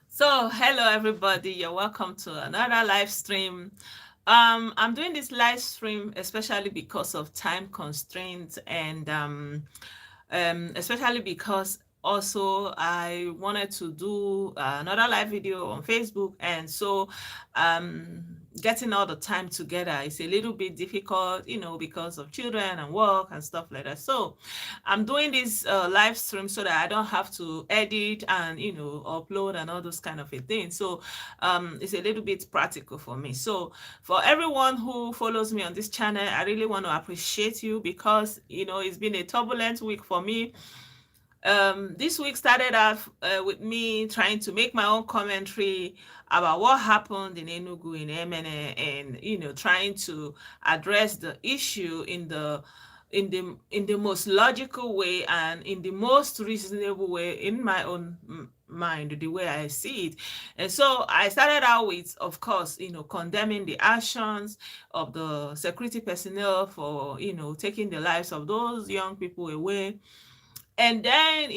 So hello everybody, you're welcome to another live stream. I'm doing this live stream especially because of time constraints and especially because also I wanted to do another live video on Facebook, and so getting all the time together is a little bit difficult, because of children and work and stuff like that. So I'm doing this live stream so that I don't have to edit and upload and all those kind of a thing. So it's a little bit practical for me. So for everyone who follows me on this channel, I really want to appreciate you because it's been a turbulent week for me. This week started off with me trying to make my own commentary about what happened in Enugu, in MNA, and trying to address the issue in the most logical way and in the most reasonable way in my own mind, the way I see it. And so I started out with, of course, condemning the actions of the security personnel for taking the lives of those young people away, and then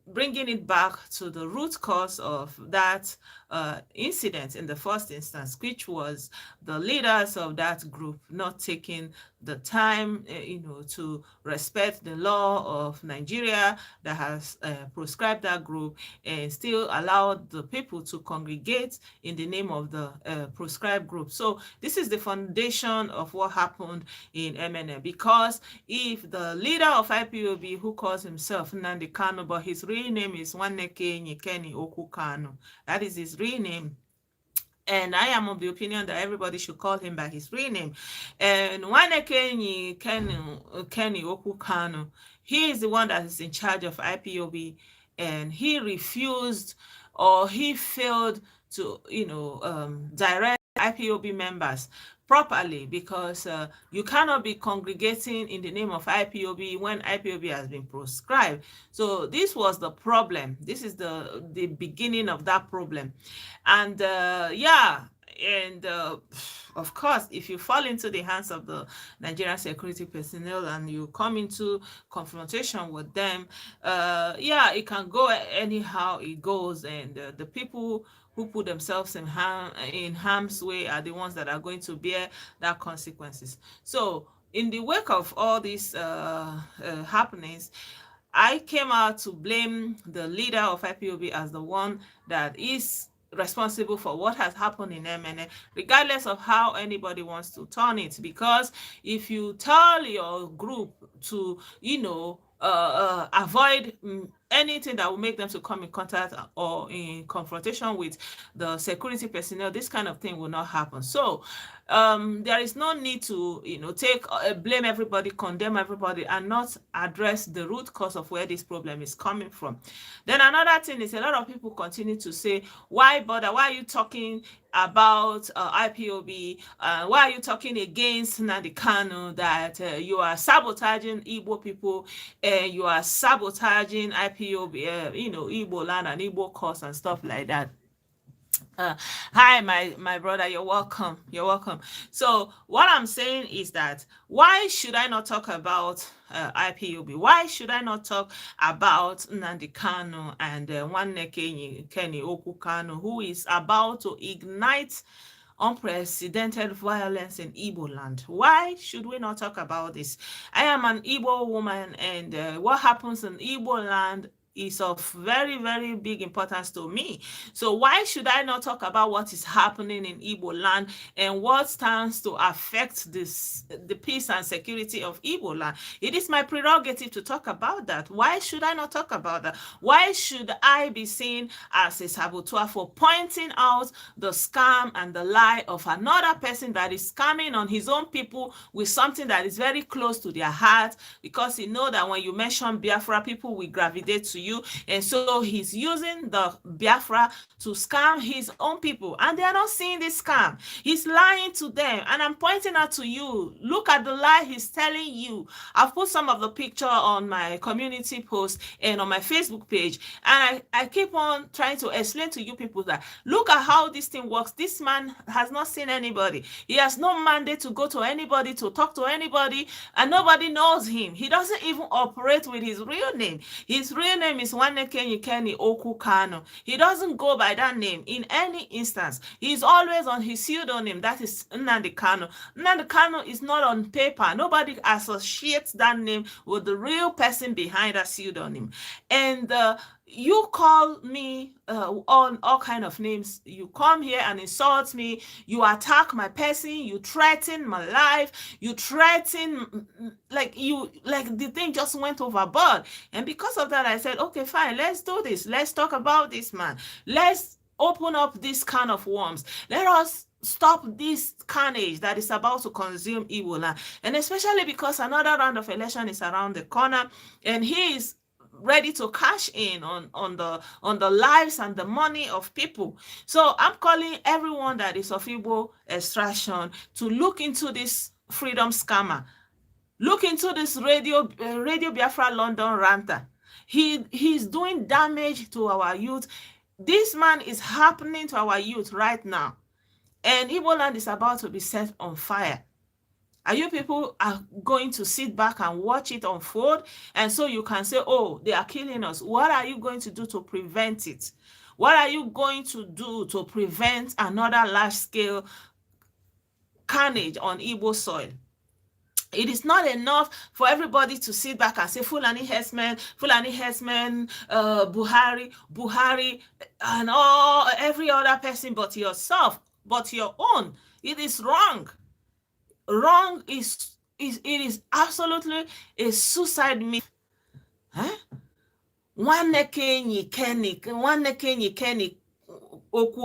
bringing it back to the root cause of that incident in the first instance, which was the leaders of that group not taking the time to respect the law of Nigeria that has proscribed that group and still allowed the people to congregate in the name of the proscribed group. So this is the foundation of what happened in MNA, because if the leader of IPOB, who calls himself Nnamdi Kanu, but his real name is Nwaneke Kanu, that is his real name, and I am of the opinion that everybody should call him by his real name. And Nwaneke Kanu, he is the one that is in charge of IPOB, and he refused, or he failed to direct IPOB members properly, because you cannot be congregating in the name of IPOB when IPOB has been proscribed. So this was the problem. This is the beginning of that problem. And of course, if you fall into the hands of the Nigerian security personnel and you come into confrontation with them, it can go anyhow it goes, and the people who put themselves in harm's way are the ones that are going to bear that consequences. So in the wake of all these happenings, I came out to blame the leader of IPOB as the one that is responsible for what has happened in MNA, regardless of how anybody wants to turn it. Because if you tell your group to, avoid anything that will make them to come in contact or in confrontation with the security personnel, this kind of thing will not happen. So there is no need to take blame everybody, condemn everybody, and not address the root cause of where this problem is coming from. Then another thing is, a lot of people continue to say, why bother? Why are you talking about IPOB? Why are you talking against Nnamdi Kanu? That you are sabotaging Igbo people, you are sabotaging IPOB, Igbo land and Igbo cause and stuff like that. Hi, my brother, you're welcome. You're welcome. So what I'm saying is that, why should I not talk about IPOB? Why should I not talk about Nnamdi Kanu and Nwaneke Kanu, who is about to ignite unprecedented violence in Igbo land? Why should we not talk about this? I am an Igbo woman, and what happens in Igbo land is of very, very big importance to me. So why should I not talk about what is happening in Igbo land and what stands to affect the peace and security of Igbo land? It is my prerogative to talk about that. Why should I not talk about that? Why should I be seen as a saboteur for pointing out the scam and the lie of another person that is scamming on his own people with something that is very close to their heart? Because you know that when you mention Biafra, people will gravitate to to you. And so he's using the Biafra to scam his own people. And they are not seeing this scam. He's lying to them. And I'm pointing out to you, look at the lie he's telling you. I've put some of the picture on my community post and on my Facebook page. And I keep on trying to explain to you people that look at how this thing works. This man has not seen anybody. He has no mandate to go to anybody, to talk to anybody, and nobody knows him. He doesn't even operate with his real name. His real name is Nnamdi Kanu. He doesn't go by that name in any instance. He's always on his pseudonym. That is Nnamdi Kanu. Nnamdi Kanu is not on paper. Nobody associates that name with the real person behind that pseudonym. And you call me on all kind of names. You come here and insult me. You attack my person. You threaten my life. You threaten, like the thing just went overboard. And because of that, I said, okay, fine, let's do this. Let's talk about this, man. Let's open up this can of worms. Let us stop this carnage that is about to consume Igbo land. And especially because another round of election is around the corner, and he is ready to cash in on the lives and the money of people. So I'm calling everyone that is of Igbo extraction to look into this freedom scammer. Look into this Radio Biafra London ranter. He's doing damage to our youth. This man is happening to our youth right now. And Igbo land is about to be set on fire. And you people are going to sit back and watch it unfold. And so you can say, oh, they are killing us. What are you going to do to prevent it? What are you going to do to prevent another large-scale carnage on Igbo soil? It is not enough for everybody to sit back and say Fulani herdsmen, Buhari, and every other person but yourself, but your own. It is wrong. Wrong is it is absolutely a suicide mission. Huh? Nnamdi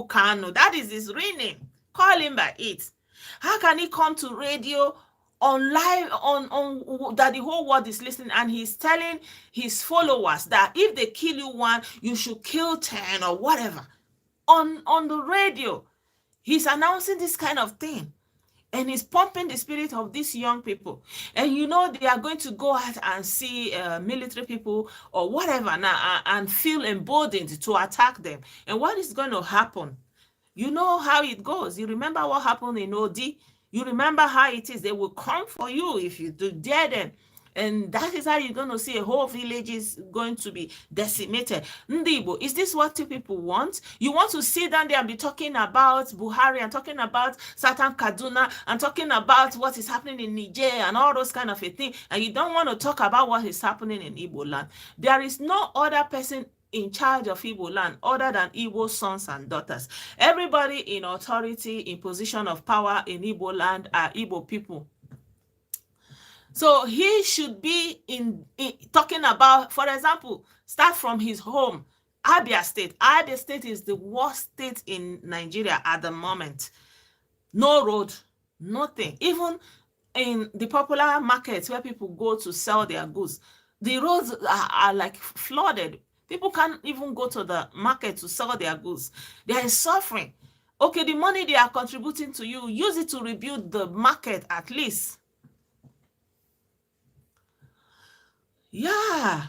Kanu. That is his real name. Call him by it. How can he come to radio on live on that the whole world is listening, and he's telling his followers that if they kill you one, you should kill 10 or whatever? On the radio, he's announcing this kind of thing. And he's pumping the spirit of these young people. And you know they are going to go out and see military people or whatever now and feel emboldened to attack them. And what is going to happen? You know how it goes. You remember what happened in OD? You remember how it is. They will come for you if you do dare them. And that is how you're going to see a whole village is going to be decimated. Ndibo, is this what you people want? You want to sit down there and be talking about Buhari and talking about Satan Kaduna and talking about what is happening in Niger and all those kind of a thing, and you don't want to talk about what is happening in Igbo land. There is no other person in charge of Igbo land other than Igbo sons and daughters. Everybody in authority, in position of power in Igbo land are Igbo people. So he should be in talking about, for example, start from his home, Abia State. Abia State is the worst state in Nigeria at the moment. No road, nothing. Even in the popular markets where people go to sell their goods, the roads are like flooded. People can't even go to the market to sell their goods. They are suffering. Okay, the money they are contributing to you, use it to rebuild the market at least. Yeah,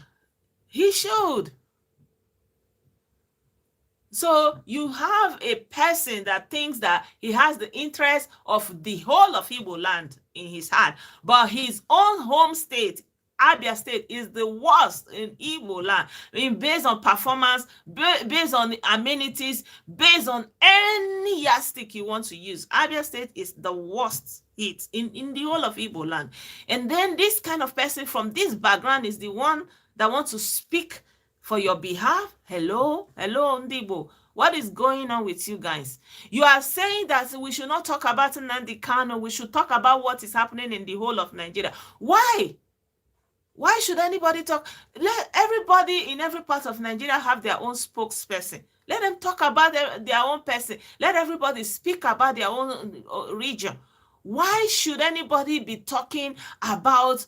he should. So you have a person that thinks that he has the interest of the whole of Igbo land in his heart, but his own home state, Abia State, is the worst in Igbo land. I mean, based on performance, based on amenities, based on any yardstick you want to use, Abia State is the worst hit in the whole of Igbo land. And then this kind of person from this background is the one that wants to speak for your behalf. Hello, Ndibo. What is going on with you guys? You are saying that we should not talk about Nnamdi Kanu. We should talk about what is happening in the whole of Nigeria. Why? Why should anybody talk? Let everybody in every part of Nigeria have their own spokesperson. Let them talk about their own person. Let everybody speak about their own region. Why should anybody be talking about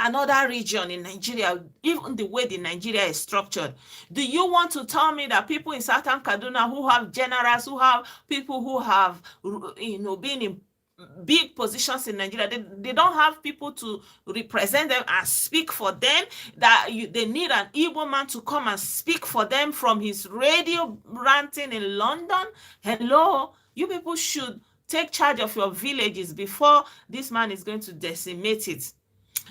another region in Nigeria, even the way the Nigeria is structured. Do you want to tell me that people in Southern Kaduna who have generals, who have people who have, been in big positions in Nigeria, they don't have people to represent them and speak for them, that they need an Igbo man to come and speak for them from his radio ranting in London? Hello, you people should take charge of your villages before this man is going to decimate it.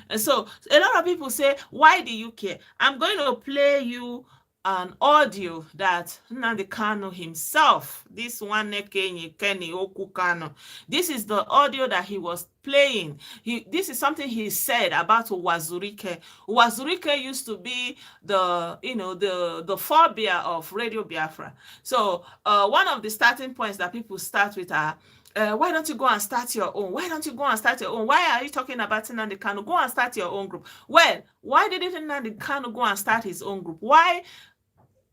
And so a lot of people say, why do you care? I'm going to play you an audio that Nnamdi Kanu himself, this one Kenny Oku Kanu, this is the audio that he was playing. This is something he said about Wazurike. Wazurike used to be the forebear of Radio Biafra. So one of the starting points that people start with are, why don't you go and start your own? Why don't you go and start your own? Why are you talking about Nnamdi Kanu? Go and start your own group. Well, why didn't Nnamdi Kanu go and start his own group? Why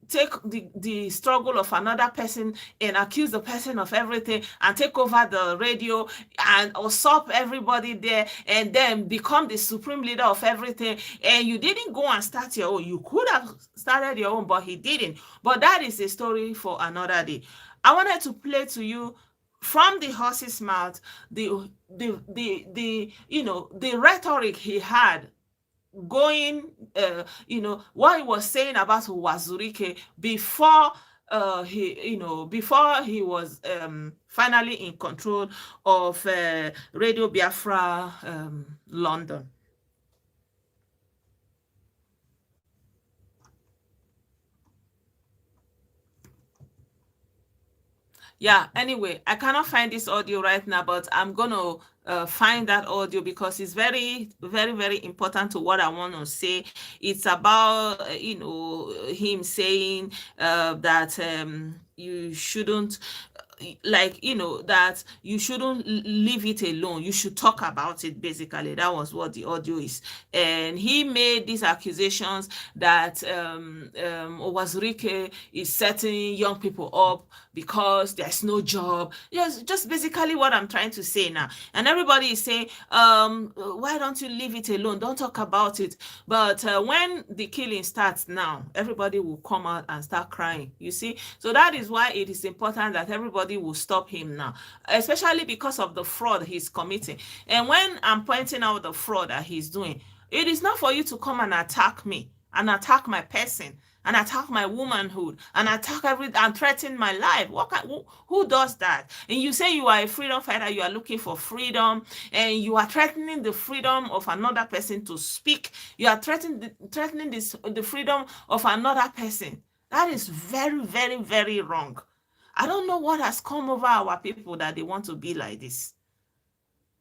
take the struggle of another person and accuse the person of everything and take over the radio and usurp everybody there and then become the supreme leader of everything? And you didn't go and start your own. You could have started your own, but he didn't. But that is a story for another day. I wanted to play to you from the horse's mouth the rhetoric he had going, what he was saying about Wazurike before he was finally in control of Radio Biafra London. Yeah, anyway, I cannot find this audio right now, but I'm going to find that audio because it's very, very, very important to what I want to say. It's about, him saying that you shouldn't, that you shouldn't leave it alone. You should talk about it, basically. That was what the audio is. And he made these accusations that Wazurike is setting young people up because there's no job. Yes, just basically what I'm trying to say now. And everybody is saying, why don't you leave it alone? Don't talk about it. But when the killing starts now, everybody will come out and start crying, you see. So that is why it is important that everybody will stop him now, especially because of the fraud he's committing. And when I'm pointing out the fraud that he's doing, it is not for you to come and attack me and attack my person and attack my womanhood and attack and threaten my life. Who does that? And you say you are a freedom fighter, you are looking for freedom, and you are threatening the freedom of another person to speak. You are threatening the freedom of another person. That is very, very, very wrong. I don't know what has come over our people that they want to be like this.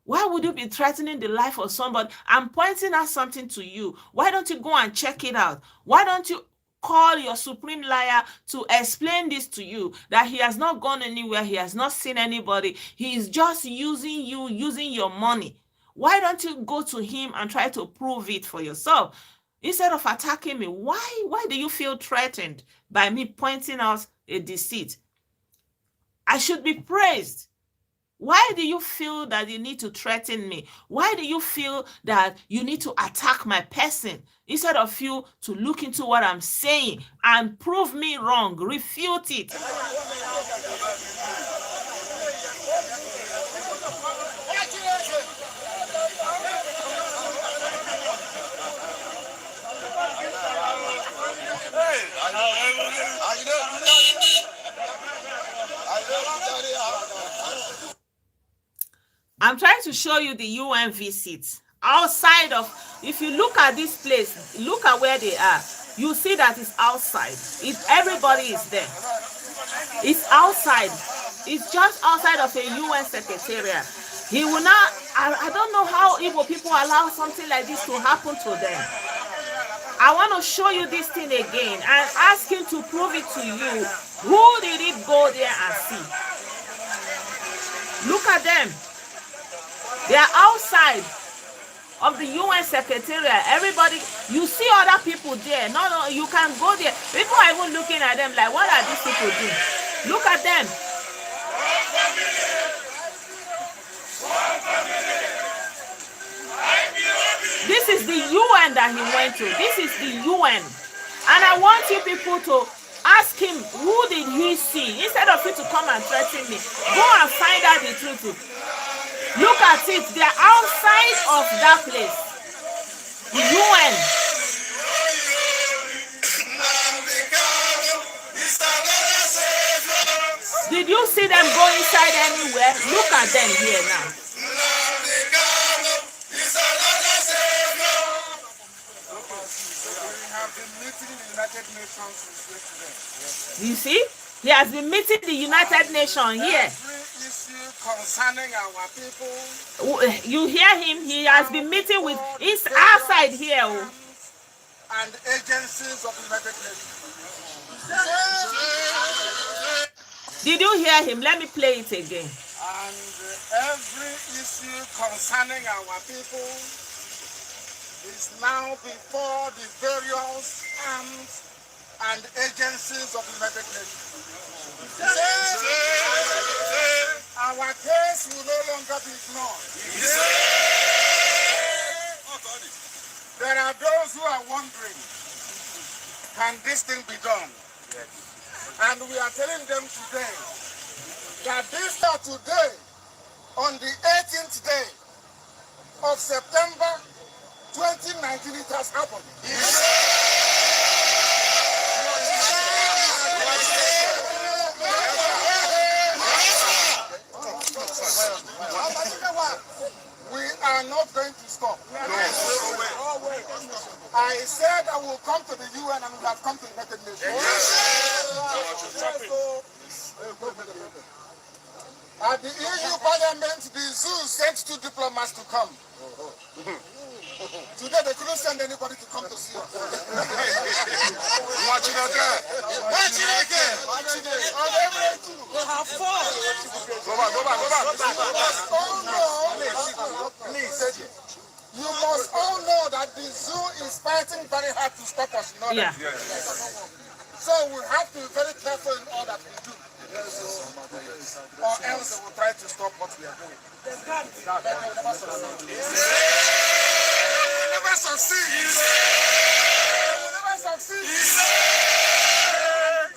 Why would you be threatening the life of somebody? I'm pointing out something to you. Why don't you go and check it out? Why don't you call your supreme liar to explain this to you, that he has not gone anywhere, he has not seen anybody, he is just using you, using your money. Why don't you go to him and try to prove it for yourself instead of attacking me? Why do you feel threatened by me pointing out a deceit? I should be praised. Why do you feel that you need to threaten me? Why do you feel that you need to attack my person instead of you to look into what I'm saying and prove me wrong, refute it? I'm trying to show you the UN visit. Outside of, if you look at this place, look at where they are. You see that it's outside. Everybody is there. It's outside. It's just outside of a UN secretariat. He will not, I don't know how Igbo people allow something like this to happen to them. I want to show you this thing again and ask him to prove it to you. Who did he go there and see? Look at them. They are outside of the UN Secretariat. Everybody, you see other people there. No, you can go there. People are even looking at them like, what are these people doing? Look at them. These This is the UN that he went to. This is the UN. And I want you people to ask him, who did he see? Instead of you to come and threaten me, go and find out the truth. Look at it. They're outside of that place. The UN. Did you see them go inside anywhere? Look at them here now. You see? He has been meeting the United Nations here. Every issue concerning our people. You hear him? He has been meeting with, it's outside here. And agencies of the United Nations. Did you hear him? Let me play it again. And every issue concerning our people is now before the various arms and agencies of the United Nations. Our case will no longer be ignored. There are those who are wondering, can this thing be done? And we are telling them today that this time today, on the 18th day of September 2019, it has happened. We are not going to stop. I said I will come to the UN and we have come to the United Nations. At the EU Parliament, the zoo sent 2 diplomats to come. Today they couldn't send anybody to come to see us. Watch it again. Watch it again. Watch it again. They have 4. Go back. Please. You must all know that the zoo is fighting very hard to stop us. Yeah. So we have to be very careful in all that we do. Or else they will try to stop what we are doing. They will never succeed.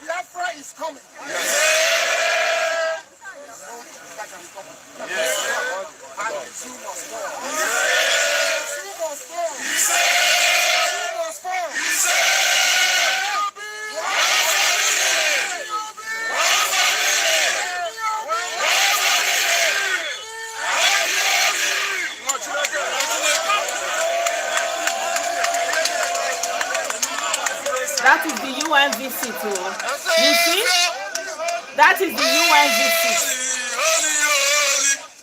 Biafra is coming. And the zoo must fall. The zoo must fall. The zoo must fall. That is the UN visit. You see? That is the UN visit.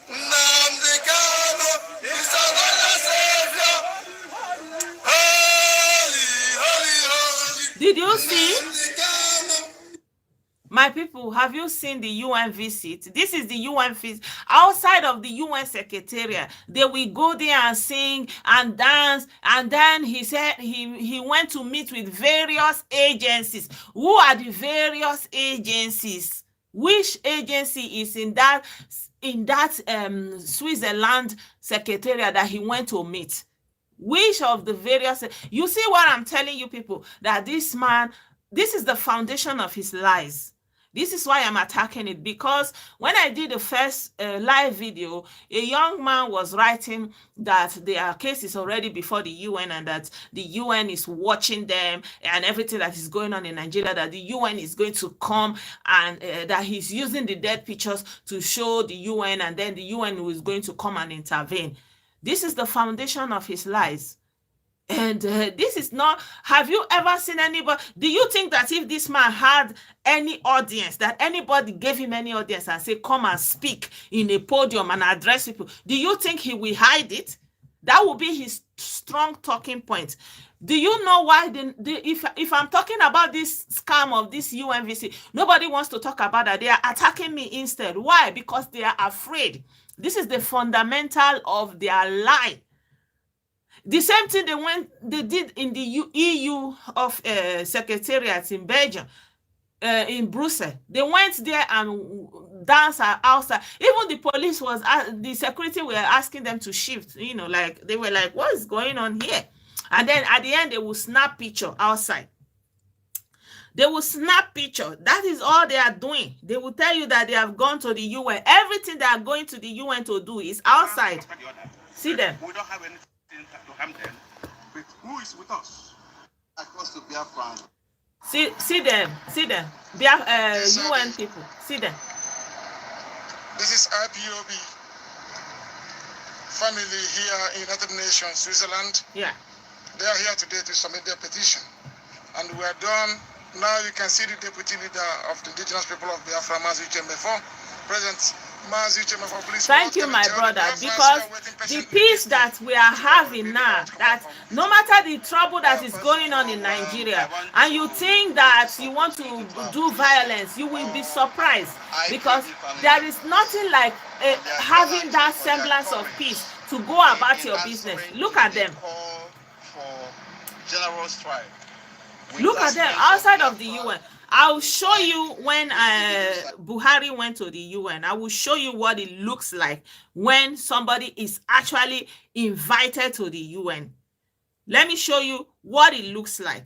Nnamdi Kanu is holy. Did you see? My people, have you seen the UN visit? This is the UN visit. Outside of the UN Secretariat, they will go there and sing and dance. And then he said he went to meet with various agencies. Who are the various agencies? Which agency is in that Switzerland Secretariat that he went to meet? Which of the various? You see what I'm telling you, people? That this man, this is the foundation of his lies. This is why I'm attacking it, because when I did the first live video, a young man was writing that their case is already before the UN and that the UN is watching them and everything that is going on in Nigeria, that the UN is going to come and that he's using the dead pictures to show the UN and then the UN is going to come and intervene. This is the foundation of his lies. And this is not, have you ever seen anybody, do you think that if this man had any audience, that anybody gave him any audience and say, come and speak in a podium and address people, do you think he will hide it? That will be his strong talking point. Do you know why, if I'm talking about this scam of this UNVC, nobody wants to talk about that. They are attacking me instead. Why? Because they are afraid. This is the fundamental of their lie. The same thing they did in the EU of Secretariat in Belgium. in Brussels. They went there and danced outside. Even the police the security were asking them to shift. Like they were like, "What is going on here?" And then at the end, they will snap picture outside. They will snap picture. That is all they are doing. They will tell you that they have gone to the UN. Everything they are going to the UN to do is outside. See them. We don't have anything to harm them. But who is with us? Across to Biafra. See them. See them. UN people. See them. This is IPOB family here in United Nations, Switzerland. Yeah. They are here today to submit their petition. And we are done. Now you can see the deputy leader of the indigenous people of Biafra, Mazi Chemefo. President Mazi Chemefo, please. Thank you, my brother, because the peace that we are having now, that no matter the trouble that is going on in Nigeria, and you think that you want to do violence, you will be surprised, because there is nothing like having that semblance of peace to go about your business. Look at them. General strike. Look at them outside of the UN. I'll show you when Buhari went to the UN. I will show you what it looks like when somebody is actually invited to the UN. Let me show you what it looks like.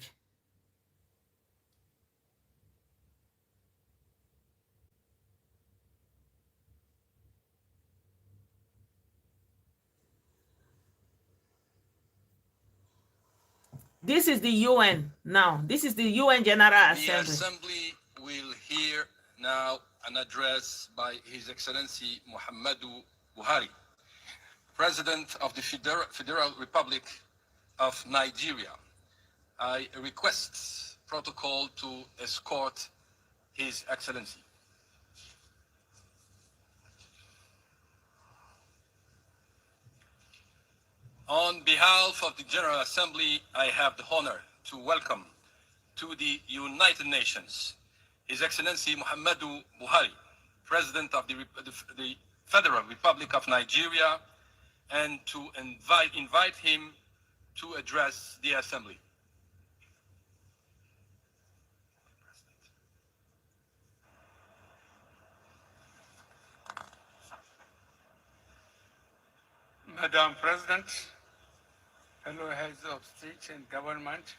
This is the UN now. This is the UN General Assembly. The Assembly will hear now an address by His Excellency Muhammadu Buhari, President of the Federal Republic of Nigeria. I request protocol to escort His Excellency. On behalf of the General Assembly, I have the honor to welcome to the United Nations His Excellency Muhammadu Buhari, President of the Federal Republic of Nigeria, and to invite him to address the Assembly. Madam President, fellow heads of state and government,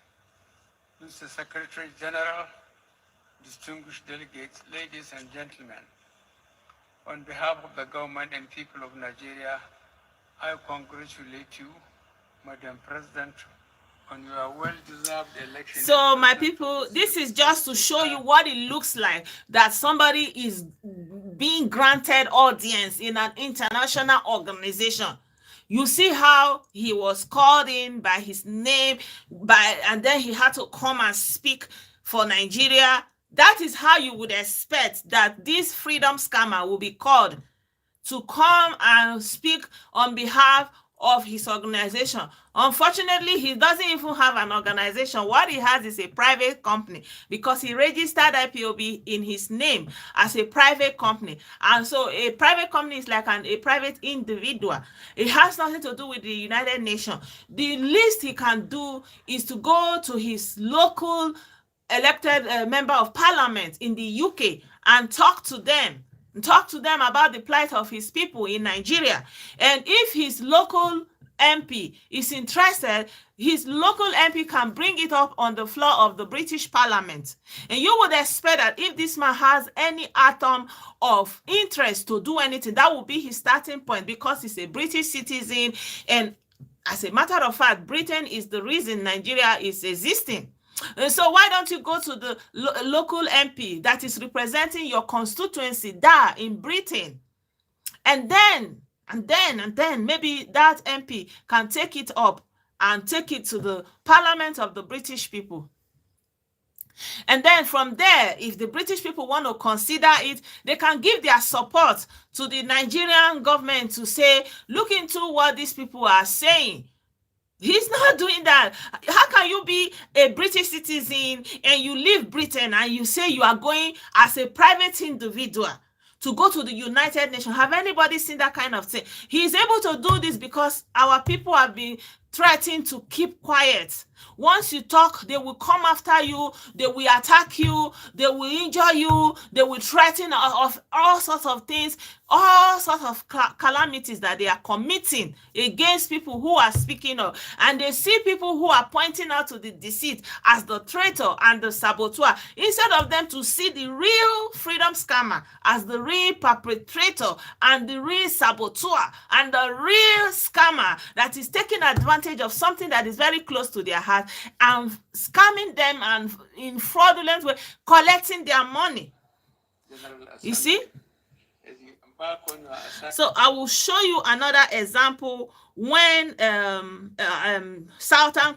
Mr. Secretary General, distinguished delegates, ladies and gentlemen, on behalf of the government and people of Nigeria, I congratulate you, Madam President, on your well-deserved election. So, my people, this is just to show you what it looks like that somebody is being granted audience in an international organization. You see how he was called in by his name, and then he had to come and speak for Nigeria. That is how you would expect that this freedom scammer will be called to come and speak on behalf of his organization. Unfortunately, he doesn't even have an organization. What he has is a private company, because he registered IPOB in his name as a private company. And so a private company is like a private individual. It has nothing to do with the United Nations. The least he can do is to go to his local elected member of parliament in the UK and talk to them about the plight of his people in Nigeria. And if his local MP is interested, his local MP can bring it up on the floor of the British Parliament. And you would expect that if this man has any atom of interest to do anything, that will be his starting point, because he's a British citizen. And as a matter of fact, Britain is the reason Nigeria is existing. And so why don't you go to the local MP that is representing your constituency there in Britain, and then maybe that MP can take it up and take it to the Parliament of the British people. And then from there, if the British people want to consider it, they can give their support to the Nigerian government to say, look into what these people are saying. He's not doing that. How can you be a British citizen and you leave Britain and you say you are going as a private individual to go to the United Nations? Have anybody seen that kind of thing? He is able to do this because our people have been threaten to keep quiet. Once you talk, they will come after you, they will attack you, they will injure you, they will threaten of all sorts of things, all sorts of calamities that they are committing against people who are speaking up. And they see people who are pointing out to the deceit as the traitor and the saboteur, instead of them to see the real freedom scammer as the real perpetrator and the real saboteur and the real scammer that is taking advantage of something that is very close to their heart and scamming them and in fraudulent way collecting their money. You see? So I will show you another example when Southern.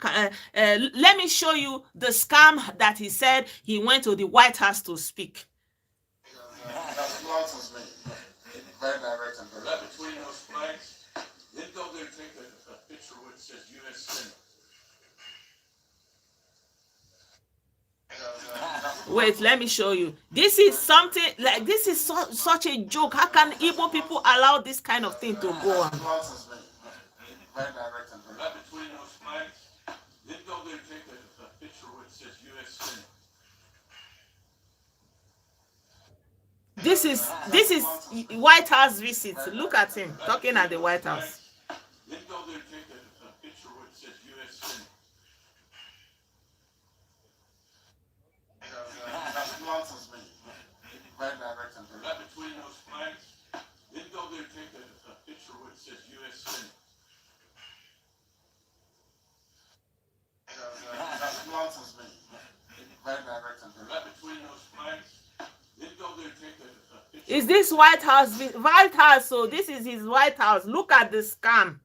Let me show you the scam that he said he went to the White House to speak. Very direct and very Right between those flags, then go there and take a picture where it says U.S. Senate. Wait, let me show you. This is something like this is such a joke. How can Igbo people allow this kind of thing to go on? very direct and very Right between those flags, then go there and take a picture where it says U.S. Senate. This is White House visit. Look at him talking at the White House. Then go there and take a picture where it says U.S. Senate. very direct and very Right between those flags, then go there and take a picture where it says U.S. Senate. very direct and very Right between those flags, then go there and take a picture. Is this White House? White House. So this is his White House. Look at the scam.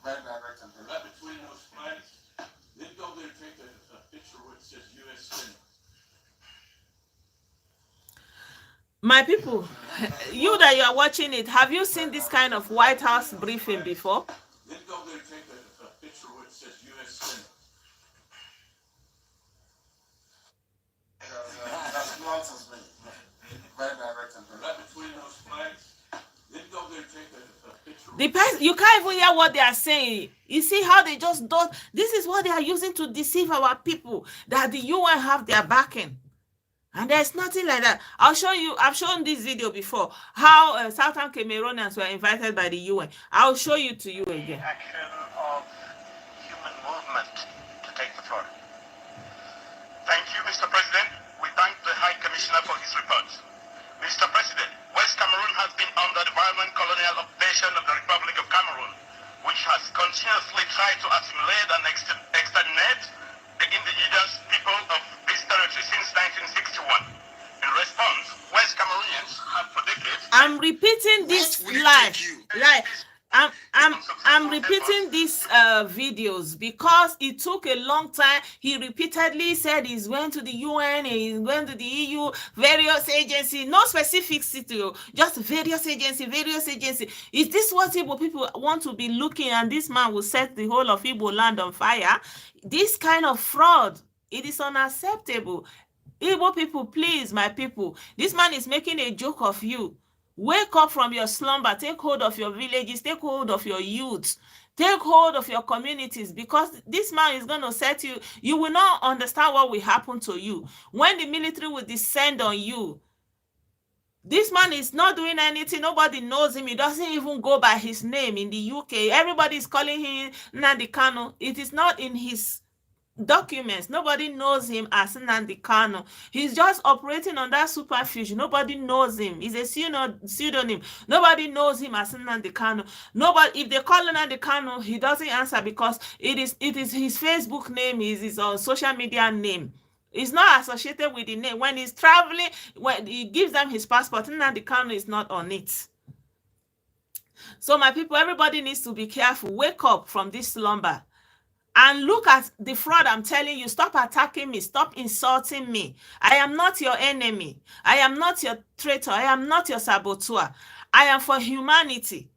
very direct and very Right between those flags, then go there and take a picture where it says U.S. Senate. My people, you that you are watching it, have you seen this kind of White House briefing before? Then go there and take a picture where it says U.S. Senate. very direct and very Right between those flags, then go there and take a picture. The person, you can't even hear what they are saying. You see how they just don't. This is what they are using to deceive our people, that the UN have their backing. And there's nothing like that. I'll show you. I've shown this video before, how Southern Cameroonians were invited by the UN. I'll show you to you again. Action of human movement to take the floor. Thank you, Mr. President. We thank the High Commissioner for his report. Mr. President, West Cameroon has been under the violent colonial occupation of the Republic of Cameroon, which has continuously tried to assimilate and exterminate the indigenous people of this territory since 1961. In response, West Cameroonians have for decades. I'm repeating this live. I'm repeating these videos because it took a long time. He repeatedly said he's went to the UN, he's went to the EU, various agencies, no specifics, just various agencies. Is this what Igbo people want to be looking, and this man will set the whole of Igbo land on fire? This kind of fraud, it is unacceptable. Igbo people, please, my people, this man is making a joke of you. Wake up from your slumber. Take hold of your villages. Take hold of your youth. Take hold of your communities, because this man is going to set you. You will not understand what will happen to you when the military will descend on you. This man is not doing anything. Nobody knows him. He doesn't even go by his name in the UK. Everybody is calling him Nnamdi Kanu. It is not in his documents. Nobody knows him as Nnamdi Kanu. He's just operating on that superfuge. Nobody knows him. He's a pseudonym. Nobody knows him as Nnamdi Kanu. Nobody. If they call Nnamdi Kanu, he doesn't answer because it is his Facebook name, is his social media name. It's not associated with the name. When he's traveling, when he gives them his passport, Nnamdi Kanu is not on it. So my people, everybody needs to be careful. Wake up from this slumber. And look at the fraud. I'm telling you, stop attacking me. Stop insulting me. I am not your enemy. I am not your traitor. I am not your saboteur. I am for humanity.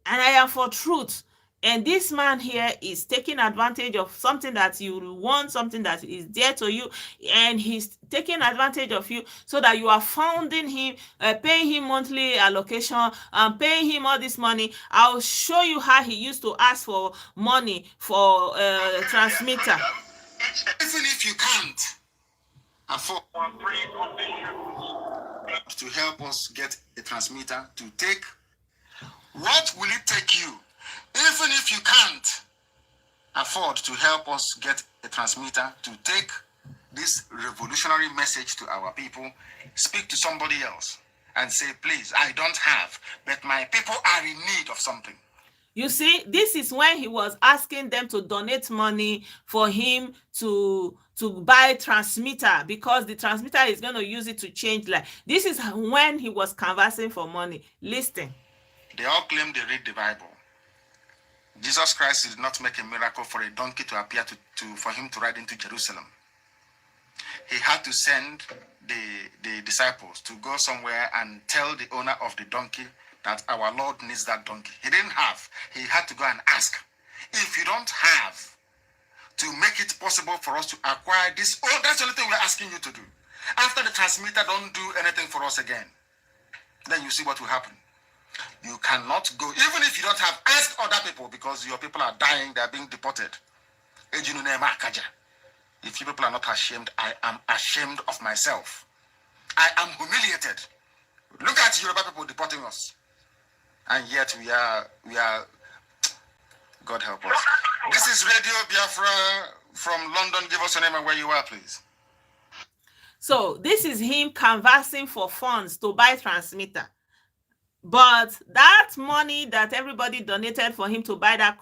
And I am for truth. And this man here is taking advantage of something that you want, something that is dear to you, and he's taking advantage of you so that you are funding him, paying him monthly allocation, and paying him all this money. I'll show you how he used to ask for money for transmitter. Even if you can't afford to help us get a transmitter to take, what will it take you? Even if you can't afford to help us get a transmitter to take this revolutionary message to our people, speak to somebody else and say, please, I don't have, but my people are in need of something. You see, this is when he was asking them to donate money for him to buy transmitter, because the transmitter is going to use it to change life. This is when he was canvassing for money. Listen. They all claim they read the Bible. Jesus Christ did not make a miracle for a donkey to appear for him to ride into Jerusalem. He had to send the disciples to go somewhere and tell the owner of the donkey that our Lord needs that donkey. He didn't have. He had to go and ask. If you don't have to make it possible for us to acquire this, that's the only thing we're asking you to do. After the transmitter, don't do anything for us again. Then you see what will happen. You cannot go, even if you don't have, ask other people, because your people are dying, they are being deported. If you people are not ashamed, I am ashamed of myself. I am humiliated. Look at Yoruba people deporting us. And yet we are, God help us. This is Radio Biafra from London. Give us your name and where you are, please. So this is him canvassing for funds to buy transmitter. But that money that everybody donated for him to buy that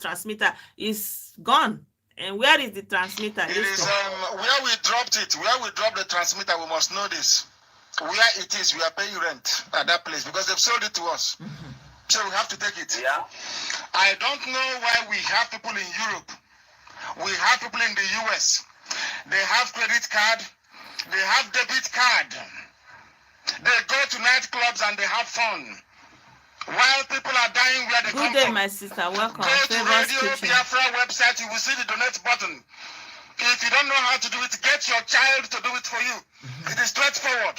transmitter is gone. And where is the transmitter? It is where we dropped it. Where we dropped the transmitter, we must know this. Where it is, we are paying rent at that place because they've sold it to us. Mm-hmm. So we have to take it. Yeah. I don't know why we have people in Europe. We have people in the US. They have credit card. They have debit card. They go to nightclubs and they have fun. While people are dying where they come from. Good day, my sister. Welcome. Go to Radio Biafra website. You will see the donate button. If you don't know how to do it, get your child to do it for you. Mm-hmm. It is straightforward.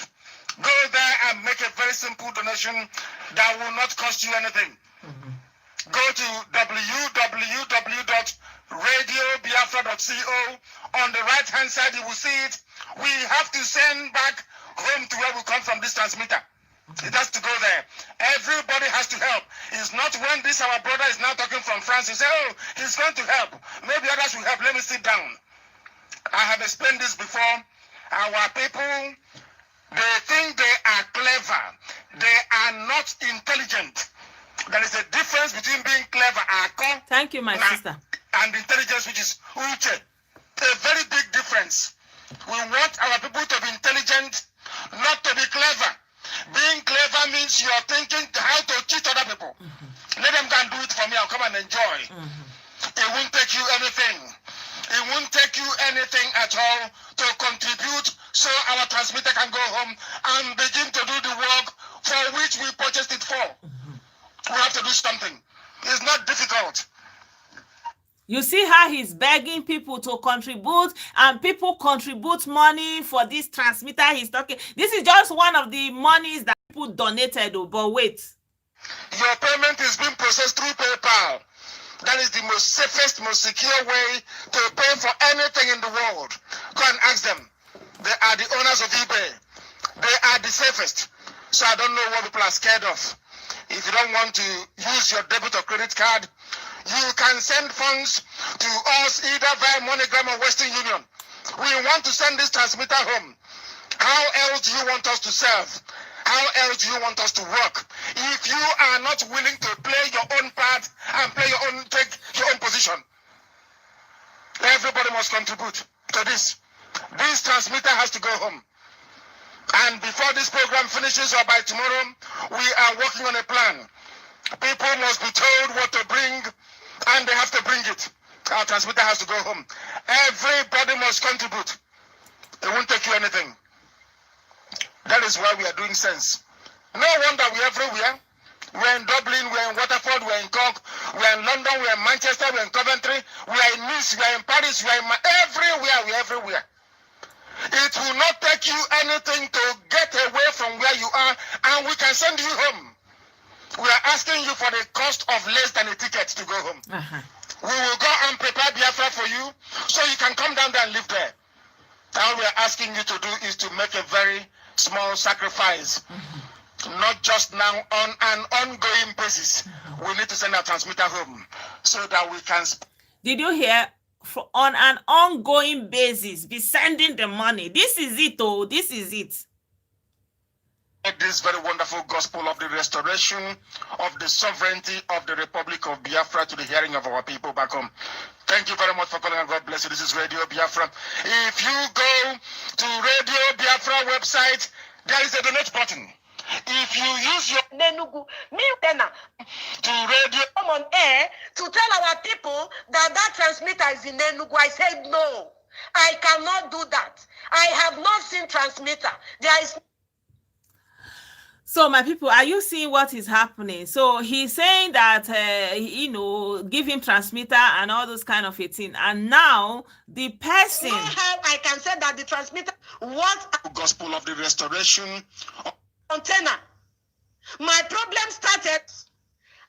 Go there and make a very simple donation that will not cost you anything. Mm-hmm. Go to www.radiobiafra.co. On the right-hand side, you will see it. We have to send back home to where we come from this transmitter. It has to go there. Everybody has to help. It's not when this our brother is now talking from France, he say, oh, he's going to help. Maybe others will help. Let me sit down. I have explained this before. Our people, they think they are clever. They are not intelligent. There is a difference between being clever, thank you, my sister, and intelligence, which is uche. A very big difference. We want our people to be intelligent, not to be clever. Being clever means you're thinking how to cheat other people. Mm-hmm. Let them go and do it for me. I'll come and enjoy. Mm-hmm. It won't take you anything. It won't take you anything at all to contribute so our transmitter can go home and begin to do the work for which we purchased it for. Mm-hmm. We have to do something. It's not difficult. You see how he's begging people to contribute, and people contribute money for this transmitter he's talking. This is just one of the monies that people donated, but wait. Your payment is being processed through PayPal. That is the most safest, most secure way to pay for anything in the world. Go and ask them. They are the owners of eBay. They are the safest. So I don't know what people are scared of. If you don't want to use your debit or credit card, you can send funds to us either via MoneyGram or Western Union. We want to send this transmitter home. How else do you want us to serve? How else do you want us to work? If you are not willing to play your own part and take your own position, everybody must contribute to this. This transmitter has to go home. And before this program finishes or by tomorrow, we are working on a plan. People must be told what to bring, and they have to bring it. Our transmitter has to go home. Everybody must contribute. It won't take you anything. That is why we are doing sense. No wonder we're everywhere. We're in Dublin, we're in Waterford, we're in Cork, we're in London, we're in Manchester, we're in Coventry, we're in Nice, we're in Paris, we're in everywhere, we're everywhere. It will not take you anything to get away from where you are, and we can send you home. We are asking you for the cost of less than a ticket to go home. We will go and prepare Biafra for you, so you can come down there and live there. All we are asking you to do is to make a very small sacrifice, not just now, on an ongoing basis. We need to send our transmitter home so that we can. Did you hear? On an ongoing basis, be sending the money. This is it, oh, this is it. This very wonderful gospel of the restoration of the sovereignty of the Republic of Biafra to the hearing of our people back home. Thank you very much for calling, and God bless you. This is Radio Biafra. If you go to Radio Biafra website, there is a donate button. If you use your Enugu, to radio, come on air to tell our people that that transmitter is in Enugu, I said no, I cannot do that. I have not seen transmitter. There is. So my people, are you seeing what is happening? So he's saying that, give him transmitter and all those kind of things. And now the person. How I can say that the transmitter, what gospel of the restoration container. My problem started.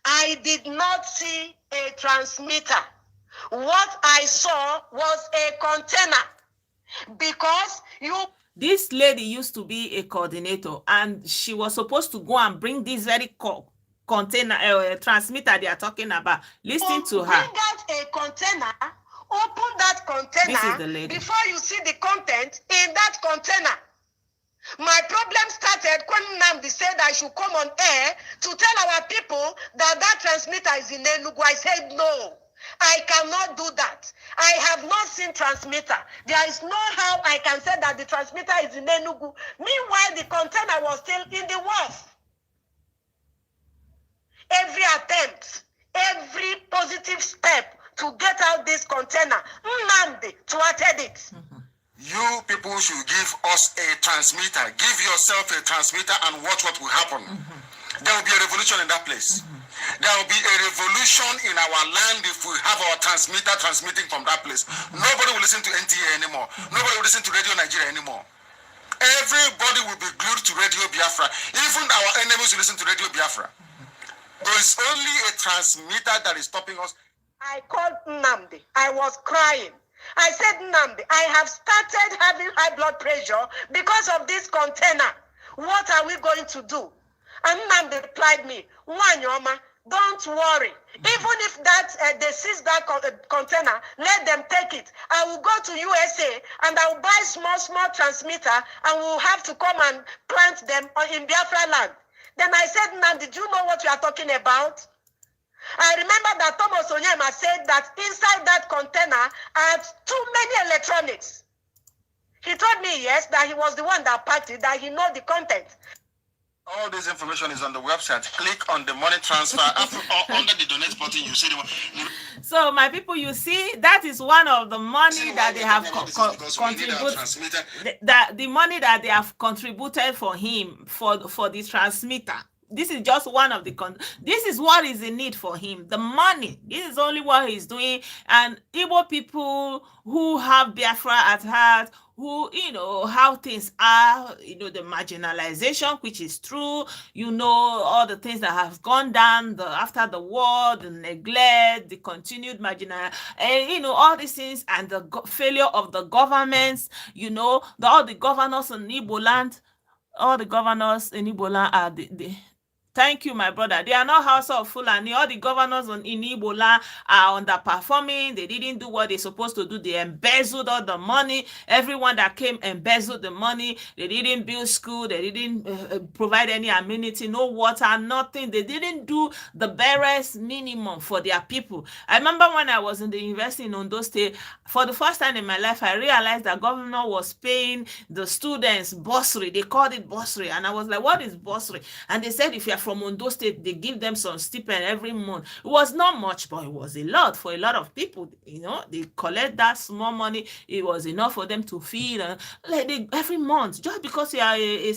I did not see a transmitter. What I saw was a container, because this lady used to be a coordinator, and she was supposed to go and bring this very container transmitter they are talking about. Listen to her. Bring out a container, open that container. This is the lady. Before you see the content in that container. My problem started when Nnamdi said I should come on air to tell our people that that transmitter is in Enugu. I said no, I cannot do that. I have not seen transmitter. There is no how I can say that the transmitter is in Enugu. Meanwhile, the container was still in the wharf. Every attempt, every positive step to get out this container, Nnamdi thwarted it. You people should give us a transmitter. Give yourself a transmitter and watch what will happen. There will be a revolution in that place. There will be a revolution in our land if we have our transmitter transmitting from that place. Nobody will listen to NTA anymore. Nobody will listen to Radio Nigeria anymore. Everybody will be glued to Radio Biafra. Even our enemies will listen to Radio Biafra. There is only a transmitter that is stopping us. I called Nnamdi. I was crying. I said, Nnamdi, I have started having high blood pressure because of this container. What are we going to do? And Nnamdi replied me, Wanyoma, don't worry. Even if that they seize that container, let them take it. I will go to USA and I will buy small transmitter, and we'll have to come and plant them in Biafra land. Then I said, Nnamdi, do you know what you are talking about? I remember that Thomas Onyema said that inside that container are too many electronics. He told me, yes, that he was the one that packed it, that he know the content. All this information is on the website. Click on the money transfer. Under the donate button, you see the one. So, my people, you see, that is one of the money that they have contributed. The money that they have contributed for him for the transmitter. This is just one of the this is what is in need for him. The money. This is only what he's doing. And Igbo people who have Biafra at heart, who, how things are, the marginalization, which is true, all the things that have gone down after the war, the neglect, the continued and, all these things, and the failure of the governments, all the governors in Igbo land, all the governors in Igbo land are thank you, my brother. They are not House of Fulani. All the governors in Igbo land are underperforming. They didn't do what they're supposed to do. They embezzled all the money. Everyone that came embezzled the money. They didn't build school. They didn't provide any amenity, no water, nothing. They didn't do the barest minimum for their people. I remember when I was in the university in Ondo State, for the first time in my life, I realized that governor was paying the students bursary. They called it bursary. And I was like, what is bursary? And they said, if you're from Ondo State, they give them some stipend every month. It was not much, but it was a lot for a lot of people. They collect that small money. It was enough for them to feed every month, just because you are a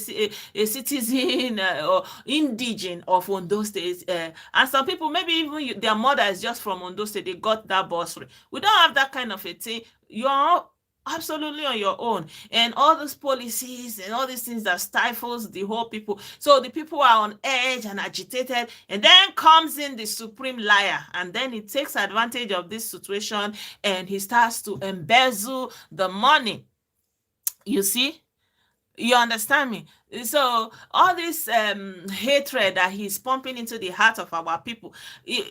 citizen or indigene of Ondo State. And some people, maybe even their mother is just from Ondo State, they got that bursary. We don't have that kind of a thing. You're absolutely on your own, and all those policies and all these things that stifles the whole people. So the people are on edge and agitated, and then comes in the supreme liar, and then he takes advantage of this situation and he starts to embezzle the money. You see, you understand me? So all this hatred that he's pumping into the heart of our people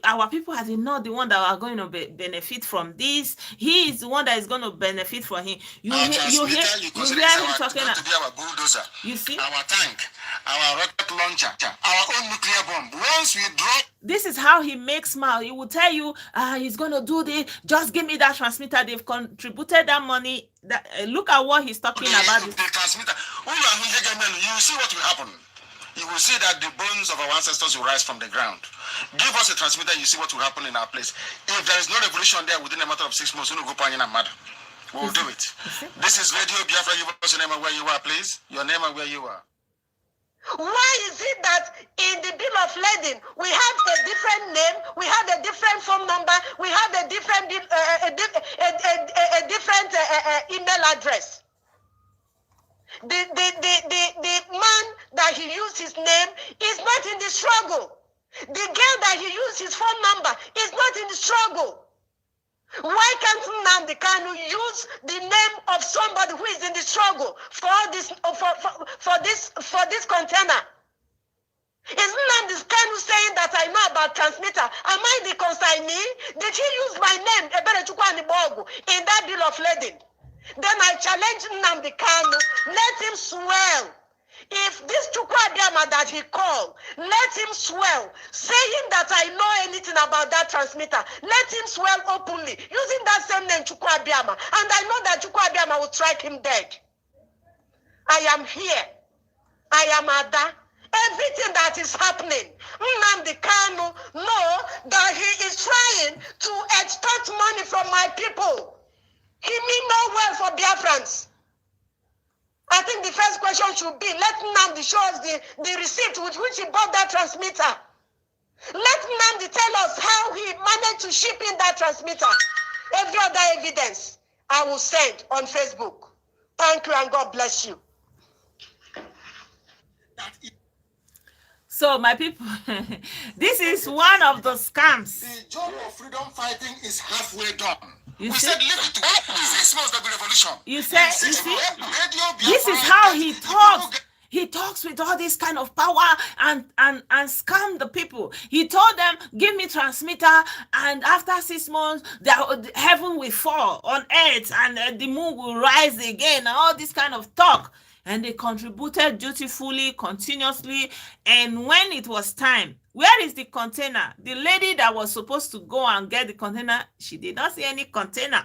are not the one that are going to benefit from this. He is the one that is going to benefit from him. You hear him talking to be our bulldozer, you see, our tank, our rocket launcher, our own nuclear bomb. Once we drop, this is how he makes mouth. He will tell you, he's going to do this. Just give me that transmitter. They've contributed that money. Look at what he's talking about. The transmitter. You see what will happen. You will see that the bones of our ancestors will rise from the ground. Give us a transmitter, you see what will happen in our place. If there is no revolution there within a matter of 6 months, we'll go mad. We'll do it. This is Radio Biafra. Give us your name and where you are, please. Your name and where you are. Why is it that in the bill of lading we have a different name, we have a different phone number, we have a different email address? The man that he used his name is not in the struggle. The girl that he used his phone number is not in the struggle. Why can't Nnamdi Kanu use the name of somebody who is in the struggle for this container? Is Nnamdi Kanu saying that I know about transmitter? Am I the consignee? Did he use my name, Ebere Chukwani Bogu, in that bill of lading? Then I challenge Nnamdi Kanu, let him swear. If this Chukwuabiama that he called, let him swear, saying that I know anything about that transmitter, let him swear openly, using that same name, Chukwuabiama, and I know that Chukwuabiama will strike him dead. I am here. I am Ada. Everything that is happening, Nnamdi Kanu know that he is trying to extort money from my people. He mean no well for Biafrans. I think the first question should be, let Nnamdi show us the receipt with which he bought that transmitter. Let Nnamdi tell us how he managed to ship in that transmitter. Every other evidence I will send on Facebook. Thank you and God bless you. So my people, this is one of the scams. The job of freedom fighting is halfway done. You we see? said leave it to 6 months, there'll be revolution. You see, this is how he talks. He talks with all this kind of power and scam the people. He told them, give me transmitter, and after 6 months, the heaven will fall on earth and the moon will rise again, and all this kind of talk. And they contributed dutifully, continuously. And when it was time, where is the container? The lady that was supposed to go and get the container, she did not see any container.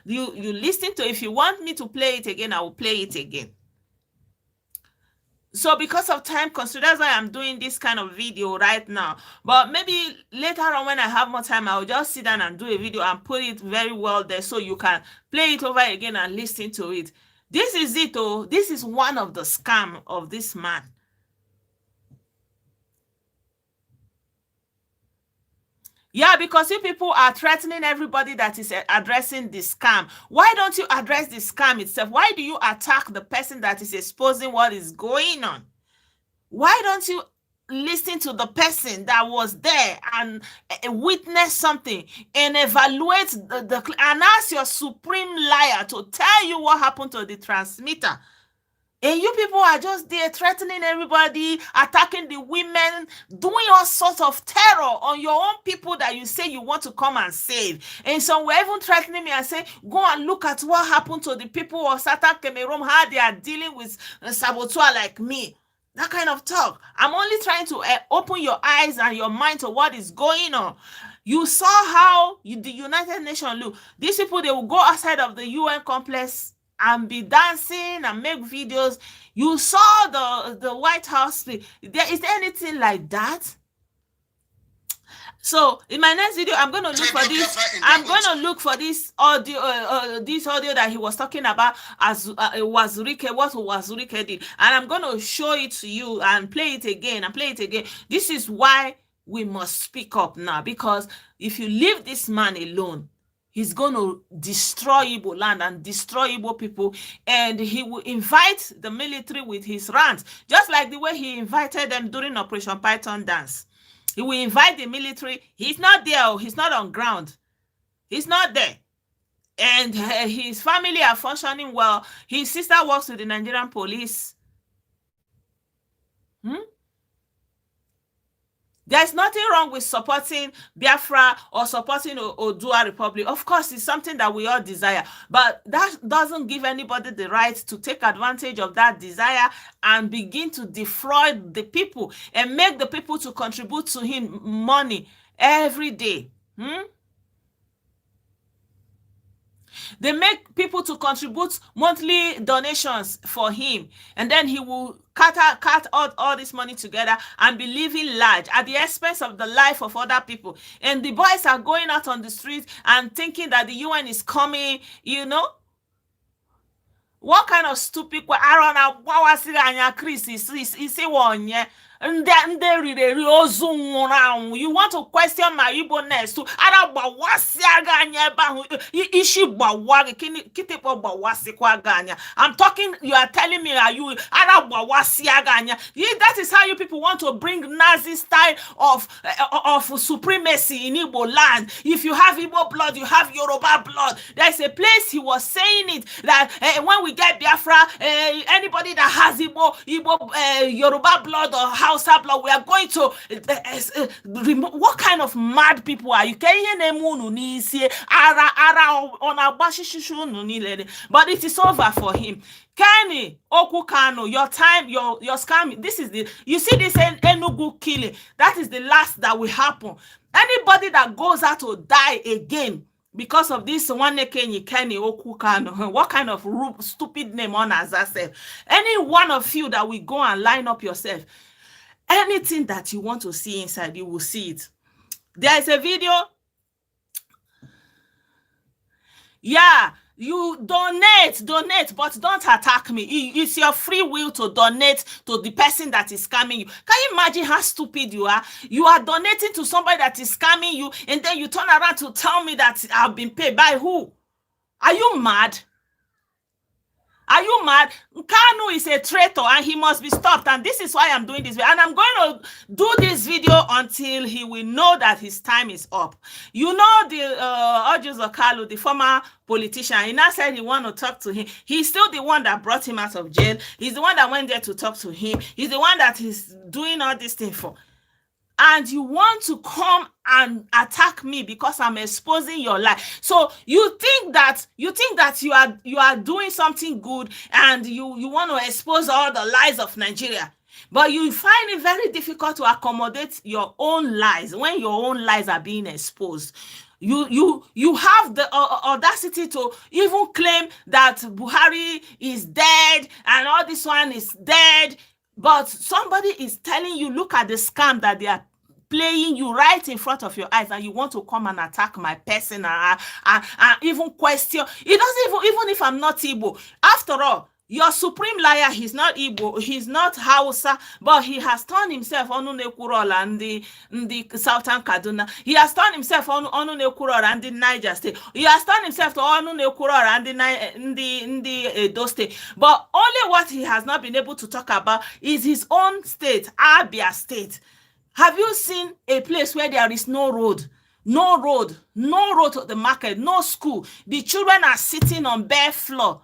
You listen to, if you want me to play it again, I will play it again. So because of time constraint, that's why I'm doing this kind of video right now. But maybe later on when I have more time, I'll just sit down and do a video and put it very well there so you can play it over again and listen to it. This is it, oh. This is one of the scam of this man. Yeah, because you people are threatening everybody that is addressing the scam. Why don't you address the scam itself? Why do you attack the person that is exposing what is going on? Why don't you listen to the person that was there and witness something and evaluate and ask your supreme liar to tell you what happened to the transmitter? And you people are just there threatening everybody, attacking the women, doing all sorts of terror on your own people that you say you want to come and save. And some were even threatening me and say, go and look at what happened to the people of Satan Cameroon, how they are dealing with saboteur like me. That kind of talk. I'm only trying to open your eyes and your mind to what is going on. You saw how the United Nations look. These people, they will go outside of the UN complex and be dancing and make videos. You saw the White House. Is there anything like that? So in my next video, I'm going to look for this. I'm going to look for this audio, that he was talking about as Wazurike, what Wazurike did, and I'm going to show it to you and play it again and play it again. This is why we must speak up now, because if you leave this man alone, he's going to destroy Igbo land and destroy Igbo people, and he will invite the military with his rants, just like the way he invited them during Operation Python Dance. He will invite the military. He's not there. He's not on ground. He's not there. And his family are functioning well. His sister works with the Nigerian police. There's nothing wrong with supporting Biafra or supporting Odua Republic. Of course, it's something that we all desire. But that doesn't give anybody the right to take advantage of that desire and begin to defraud the people and make the people to contribute to him money every day. They make people to contribute monthly donations for him, and then he will cut all this money together and be living large at the expense of the life of other people. And the boys are going out on the streets and thinking that the UN is coming, you know. What kind of stupid Chris is one? You want to question my Igbo-ness too? I'm talking, you are telling me that that is how you people want to bring Nazi style of supremacy in Igbo land. If you have Igbo blood, you have Yoruba blood. There's a place he was saying it that when we get Biafra, anybody that has Igbo Yoruba blood or Hausa blood, we are going to remove. What kind of mad people are you? But it is over for him. Kenny Okukano, your time, your scam. This is the, you see this Enugu killing. That is the last that will happen. Anybody that goes out to die again because of this one Kenny Okukano, what kind of stupid name on as I said? Any one of you that will go and line up yourself, anything that you want to see inside, you will see it. There is a video. Yeah, you donate, but don't attack me. It's your free will to donate to the person that is scamming you. Can you imagine how stupid you are? You are donating to somebody that is scamming you, and then you turn around to tell me that I've been paid by who? Are you mad? Are you mad? Kanu is a traitor and he must be stopped. And this is why I'm doing this video. And I'm going to do this video until he will know that his time is up. You know the Ojus Okalu, the former politician, he now said he want to talk to him. He's still the one that brought him out of jail. He's the one that went there to talk to him. He's the one that is doing all this thing for. And you want to come and attack me because I'm exposing your life. So you think that you are doing something good, and you want to expose all the lies of Nigeria. But you find it very difficult to accommodate your own lies when your own lies are being exposed. You have the audacity to even claim that Buhari is dead and all this one is dead. But somebody is telling you, look at the scam that they are playing you right in front of your eyes, and you want to come and attack my person and even question. It doesn't even if I'm not Igbo. After all, your supreme liar, he's not Igbo, he's not Hausa, but he has turned himself on Unekurol and the Southern Kaduna. He has turned himself on Unekurol and the Niger State. He has turned himself to on Unekurol and the Edo State. But only what he has not been able to talk about is his own state, Abia State. Have you seen a place where there is no road? No road to the market, no school. The children are sitting on bare floor.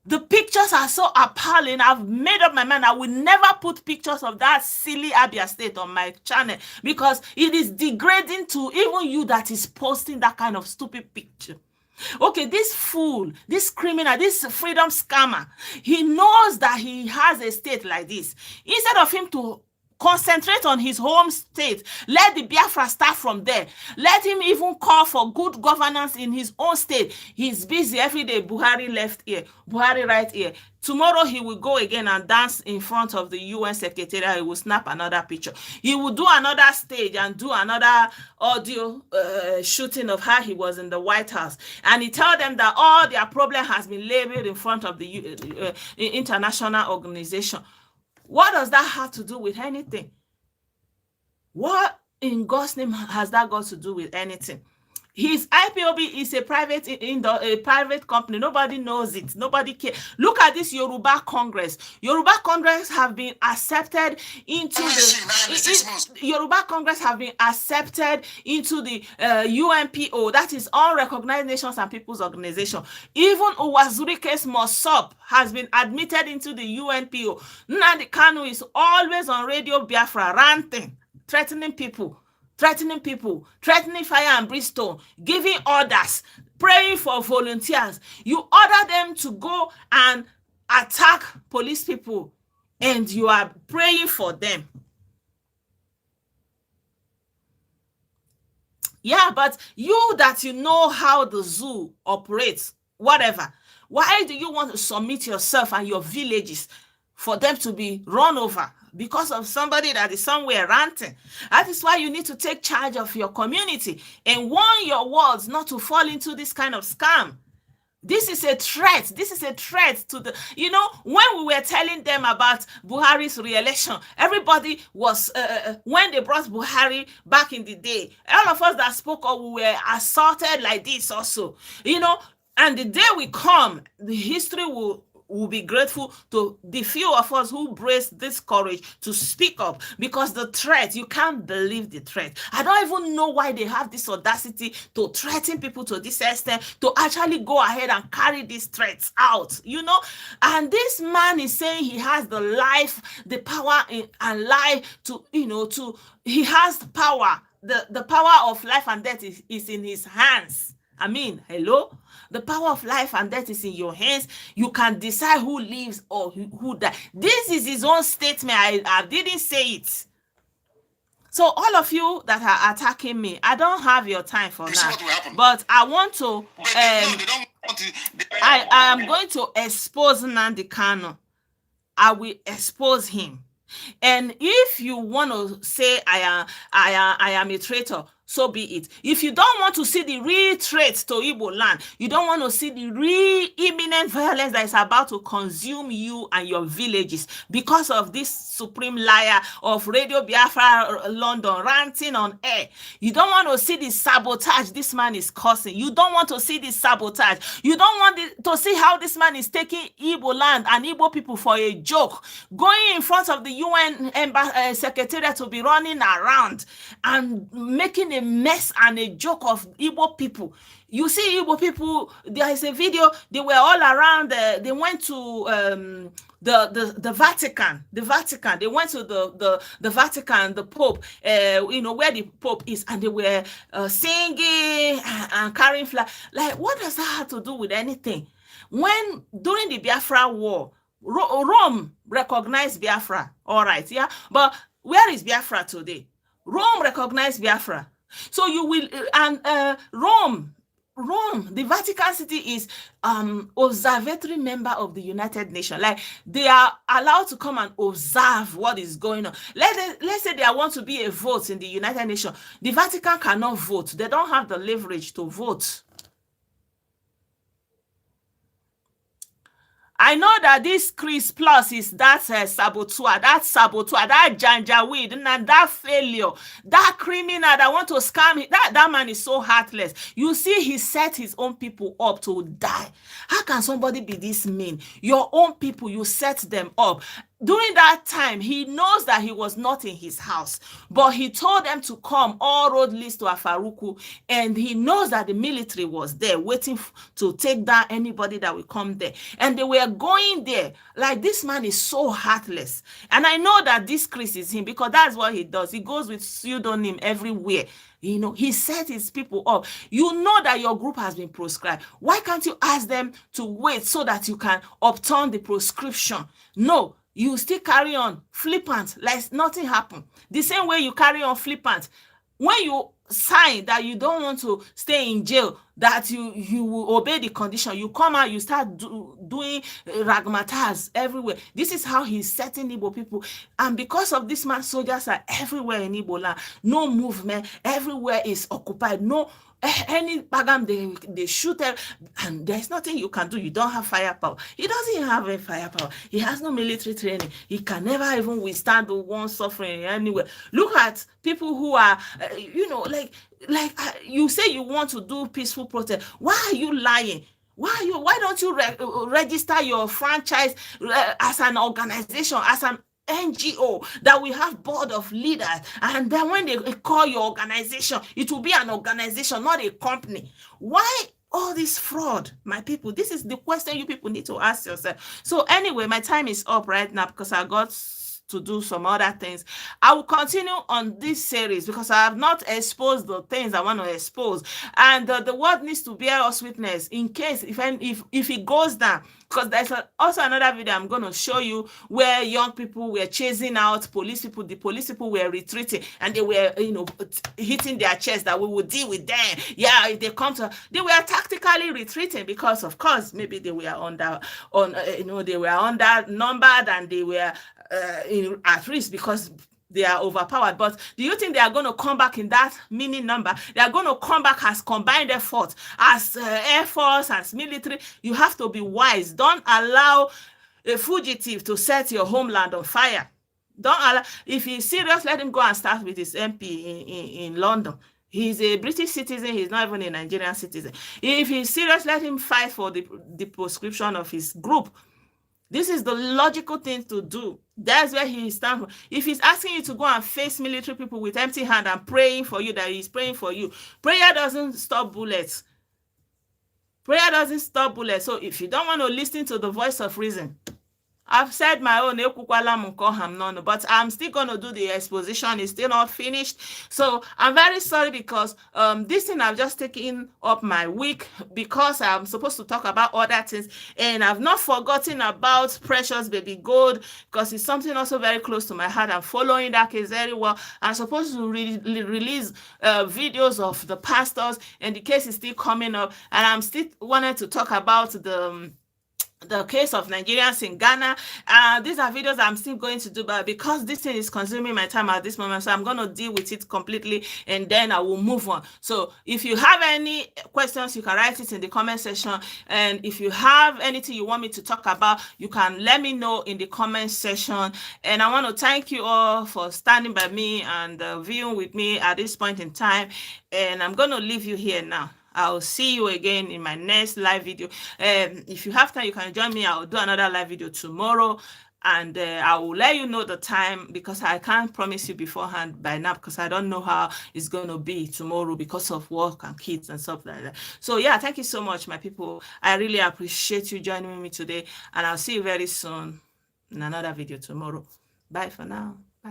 The pictures are so appalling. I've made up my mind I will never put pictures of that silly Abia State on my channel because it is degrading to even you that is posting that kind of stupid picture. Okay, this fool, this criminal, this freedom scammer, he knows that he has a state like this. Instead of him to concentrate on his home state. Let the Biafra start from there. Let him even call for good governance in his own state. He's busy every day. Buhari left ear, Buhari right ear. Tomorrow he will go again and dance in front of the UN Secretariat. He will snap another picture. He will do another stage and do another audio shooting of how he was in the White House. And he tell them that all their problem has been labeled in front of the international organization. What does that have to do with anything? What in God's name has that got to do with anything? His IPOB is a private company. Nobody knows it. Nobody cares. Look at this Yoruba Congress. Yoruba Congress have been accepted into Yoruba Congress have been accepted into the UNPO. That is Unrecognized Nations and Peoples Organization. Even Uwazurike's Mosop has been admitted into the UNPO. Nnamdi Kanu is always on Radio Biafra ranting, threatening fire and brimstone, giving orders, praying for volunteers. You order them to go and attack police people, and you are praying for them. Yeah, but you that you know how the zoo operates, whatever, why do you want to submit yourself and your villages for them to be run over because of somebody that is somewhere ranting? That is why you need to take charge of your community and warn your wards not to fall into this kind of scam. This is a threat. This is a threat to the, when we were telling them about Buhari's re-election, everybody was, when they brought Buhari back in the day, all of us that spoke up, we were assaulted like this also, and the day we come, the history will be grateful to the few of us who braced this courage to speak up, because the threat, you can't believe the threat. I don't even know why they have this audacity to threaten people to this extent, to actually go ahead and carry these threats out, and this man is saying he has the life, the power and life to, he has power. The power of life and death is in his hands. I mean, hello? The power of life and death is in your hands. You can decide who lives or who dies. This is his own statement. I didn't say it. So all of you that are attacking me, I don't have your time for now. But I want to, I am going to expose Nnamdi Kanu. I will expose him. And if you want to say I am a traitor, so be it. If you don't want to see the real threat to Igbo land, you don't want to see the real imminent violence that is about to consume you and your villages because of this supreme liar of Radio Biafra London ranting on air, you don't want to see the sabotage this man is causing. You don't want to see the sabotage. You don't want to see how this man is taking Igbo land and Igbo people for a joke, going in front of the UN Secretariat to be running around and making a mess and a joke of Igbo people. You see Igbo people, there is a video, they were all around, they went to the Vatican. They went to the Vatican, the Pope, where the Pope is, and they were singing and carrying flag. Like, what does that have to do with anything? When, during the Biafra War, Rome recognized Biafra, all right, yeah? But where is Biafra today? Rome recognized Biafra. So you will, and Rome, the Vatican City is observatory member of the United Nations. Like, they are allowed to come and observe what is going on. Let's say they want to be a vote in the United Nations. The Vatican cannot vote. They don't have the leverage to vote. I know that this Chris Plus is that saboteur, that janjaweed, and that failure, that criminal that want to scam him. That man is so heartless. You see, he set his own people up to die. How can somebody be this mean? Your own people, you set them up. During that time, he knows that he was not in his house, but he told them to come. All road leads to Afaruku, and he knows that the military was there waiting to take down anybody that will come there. And they were going there. Like, this man is so heartless. And I know that this Chris is him, because that's what he does. He goes with pseudonym everywhere. He set his people up. You know that your group has been proscribed. Why can't you ask them to wait so that you can obtain the prescription? No. you still carry on flippant like nothing happened. The same way you carry on flippant when you sign that you don't want to stay in jail, that you will obey the condition, you come out, you start doing ragmatas everywhere. This is how he's setting Igbo people. And because of this man, soldiers are everywhere in Igbo land. No movement, everywhere is occupied. No, any pagam they shoot them, and there's nothing you can do. You don't have firepower. He doesn't have a firepower. He has no military training. He can never even withstand one suffering anywhere. Look at people who are you say you want to do peaceful protest. Why are you lying? Why don't you register your franchise as an organization, as an NGO, that we have board of leaders, and then when they call your organization, it will be an organization, not a company? Why all this fraud, my people? This is the question you people need to ask yourself. So anyway, my time is up right now because I got to do some other things. I will continue on this series because I have not exposed the things I want to expose, and the world needs to bear us witness in case if it goes down. Because there's also another video I'm going to show you where young people were chasing out police people. The police people were retreating and they were, hitting their chest that we will deal with them. Yeah, if they come to, they were tactically retreating because, of course, maybe they were they were undernumbered and they were at risk because they are overpowered. But do you think they are going to come back in that mini number? They are going to come back as combined effort, as air force, as military. You have to be wise. Don't allow a fugitive to set your homeland on fire. Don't allow. If he's serious, let him go and start with his MP in London. He's a British citizen. He's not even a Nigerian citizen. If he's serious, let him fight for the proscription of his group. This is the logical thing to do. That's where he stands for. If he's asking you to go and face military people with empty hand and praying for you, that he's praying for you, prayer doesn't stop bullets. Prayer doesn't stop bullets. So if you don't want to listen to the voice of reason, I've said my own, but I'm still going to do the exposition. It's still not finished. So I'm very sorry because this thing I've just taken up my week because I'm supposed to talk about other things. And I've not forgotten about Precious Baby Gold because it's something also very close to my heart. I'm following that case very well. I'm supposed to release videos of the pastors, and the case is still coming up. And I'm still wanted to talk about the case of Nigerians in Ghana. These are videos I'm still going to do, but because this thing is consuming my time at this moment, so I'm going to deal with it completely and then I will move on. So if you have any questions, you can write it in the comment section. And if you have anything you want me to talk about, you can let me know in the comment section. And I want to thank you all for standing by me and viewing with me at this point in time. And I'm going to leave you here now. I'll see you again in my next live video. If you have time, you can join me. I'll do another live video tomorrow. And I will let you know the time because I can't promise you beforehand by now because I don't know how it's going to be tomorrow because of work and kids and stuff like that. So yeah, thank you so much, my people. I really appreciate you joining me today. And I'll see you very soon in another video tomorrow. Bye for now.